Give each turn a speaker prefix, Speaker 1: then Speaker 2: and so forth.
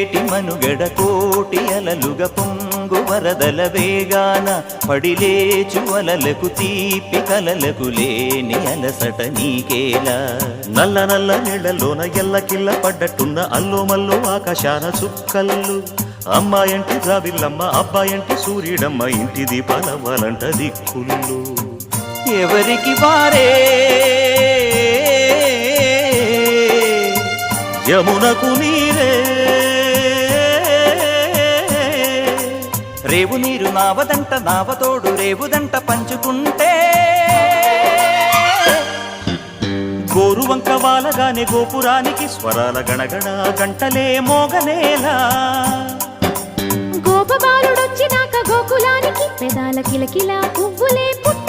Speaker 1: ఏటి మనుగడ కోటి అలలుగ పొంగు వరదల వేగాన పడిలేచు అలలకు తీపి కలలకు లేని అలసట నీకేలా
Speaker 2: నల్ల నల్ల నీళ్లలోన ఎల్లకిల్ల పడ్డట్టున్న అల్లో మల్లో ఆకాశాన చుక్కల్లు అమ్మాయంటి జాబిల్లమ్మ అబ్బాయంటి సూర్యుడమ్మ ఇంటి దీపాలవ్వాలంట దిక్కుళ్ళు
Speaker 1: ఎవరికి వారే
Speaker 2: యమునకు నీరే
Speaker 1: రేవు నీరు నావదంట నావతోడు రేవుదంట పంచుకుంటే
Speaker 2: గోరువంక వాలగానే గోపురానికి స్వరాల గణగణ గంటలే మోగనేలా
Speaker 3: గోపబాలుడొచ్చినాక గోకులానికి పెదాల కిలకిల పువ్వులే పుట్ట